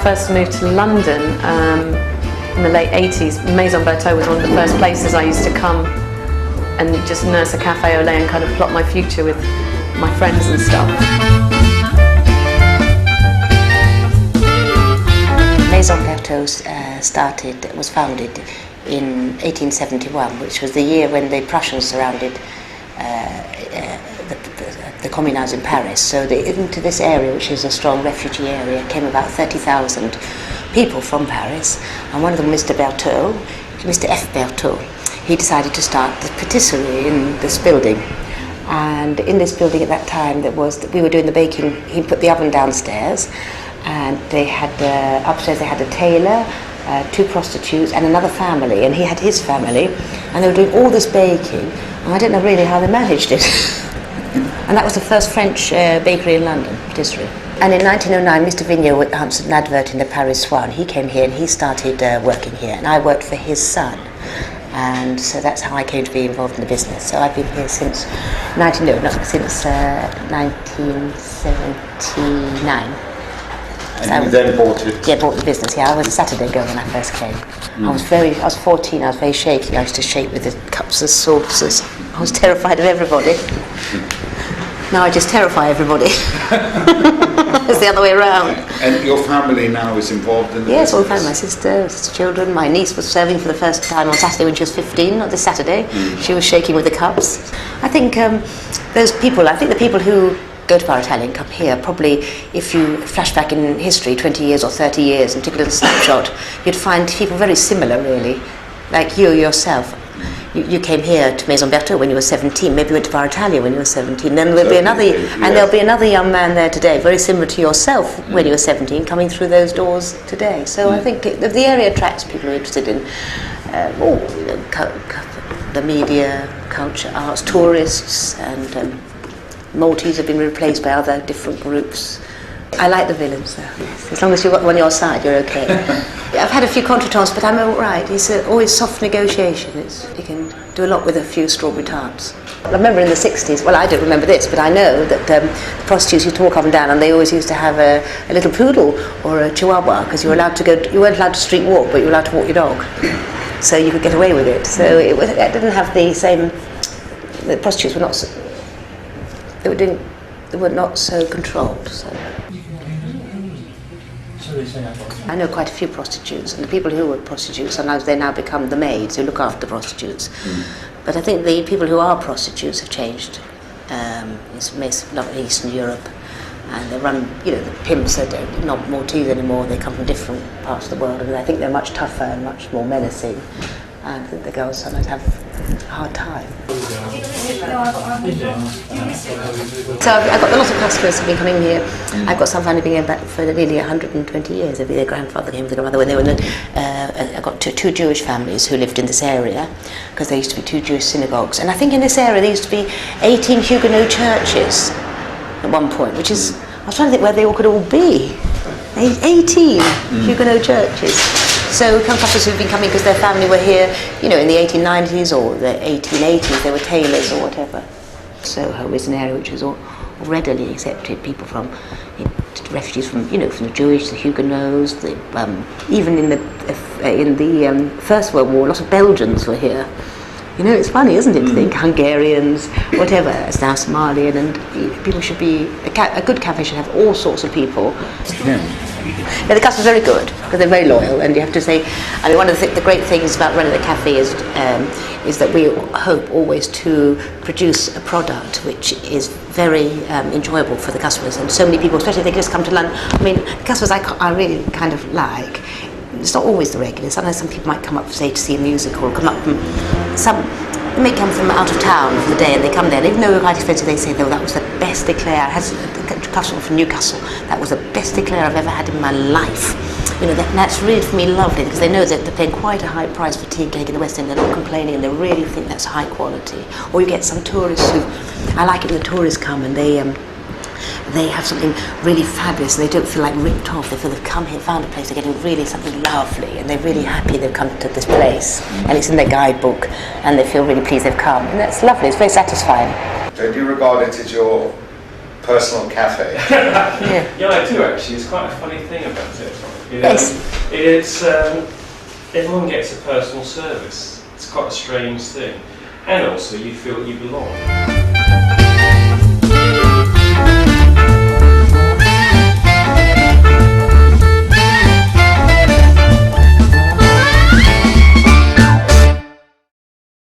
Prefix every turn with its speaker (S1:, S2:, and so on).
S1: first moved to London in the late 80s, Maison Bertaux was one of the first places I used to come and just nurse a cafe au lait and kind of plot my future with my friends and stuff.
S2: Maison Bertaux was founded in 1871, which was the year when the Prussians surrounded the communards in Paris. So into this area, which is a strong refugee area, came about 30,000 people from Paris, and one of them, Mr. Bertaux, Mr. F. Bertaux, he decided to start the patisserie in this building. And in this building at that time, we were doing the baking. He put the oven downstairs, and they had upstairs they had a tailor, 2 prostitutes, and another family, and he had his family, and they were doing all this baking, and I don't know really how they managed it. And that was the first French bakery in London, patisserie. And in 1909, Mr. Vigneault answered an advert in the Paris Swan. He came here and he started working here, and I worked for his son. And so that's how I came to be involved in the business. So I've been here since 1979.
S3: And you then bought it?
S2: Yeah, bought the business. Yeah, I was a Saturday girl when I first came. I was 14. I was very shaky. I used to shake with the cups and saucers. I was terrified of everybody. Now I just terrify everybody. It's the other way around.
S3: And your family now is involved in the business?
S2: Yes, all the family. My sister, children. My niece was serving for the first time on Saturday when she was 15, not this Saturday. She was shaking with the cups. I think the people who go to Bar Italian come here, probably if you flash back in history 20 years or 30 years and took a little snapshot, you'd find people very similar, really. Like you yourself. You came here to Maison Bertaux when you were 17, maybe you went to Bar Italia when you were 17, then there'll be another, and there'll be another young man there today, very similar to yourself when you were 17, coming through those doors today. So I think the area attracts people who are interested in the media, culture, arts, tourists, and Maltese have been replaced by other different groups. I like the villains though, yes. As long as you've got one on your side, you're okay. I've had a few contretemps, but I'm all right. It's always soft negotiation. You can do a lot with a few strawberry tarts. I remember in the 60s, well I don't remember this, but I know that the prostitutes used to walk up and down, and they always used to have a little poodle or a chihuahua, because you weren't allowed to street walk, but you were allowed to walk your dog. So you could get away with it. So it didn't have the same, the prostitutes were not, they were not so controlled. So. I know quite a few prostitutes, and the people who were prostitutes, sometimes they now become the maids who look after the prostitutes. But I think the people who are prostitutes have changed. It's a lot of Eastern Europe, and they run, the pimps are not Maltese anymore, they come from different parts of the world, and I think they're much tougher and much more menacing. And I think the girls sometimes have a hard time. So I've got lots of customers who've been coming here. I've got some family being here back for nearly 120 years. Their grandfather came with their grandmother when they were I've got two Jewish families who lived in this area, because there used to be 2 Jewish synagogues. And I think in this area there used to be 18 Huguenot churches at one point, which is, I was trying to think where they all could all be. 18 Huguenot churches. So customers who've been coming because their family were here, in the 1890s or the 1880s, they were tailors or whatever. Soho is an area which is all readily accepted. People from refugees from from the Jewish, the Huguenots, even in the First World War, a lot of Belgians were here. It's funny, isn't it, to think Hungarians, whatever. It's now Somalian, and people should be a good cafe should have all sorts of people. Yeah, the customers are very good because they're very loyal, and you have to say, one of the great things about running the cafe is that we hope always to produce a product which is very enjoyable for the customers, and so many people, especially if they just come to London. The customers I really kind of like. It's not always the regulars. Sometimes some people might come up, say, to see a musical, or come up from they may come from out of town for the day, and they come there, and even though we're quite expensive, they say, that was the best eclair. I had a customer from Newcastle, that was the best eclair I've ever had in my life. That's really, for me, lovely, because they know that they're paying quite a high price for tea and cake in the West End. They're not complaining, and they really think that's high quality. Or you get some tourists who, I like it when the tourists come and they have something really fabulous, and they don't feel like ripped off. They feel they've come here, found a place, they're getting really something lovely, and they're really happy they've come to this place, and it's in their guidebook, and they feel really pleased they've come, and that's lovely. It's very satisfying.
S3: So do you regard it as your personal cafe?
S4: Yeah, I do actually. It's quite a funny thing about it. You know?
S2: Yes.
S4: It's everyone gets a personal service. It's quite a strange thing, and also you feel you belong.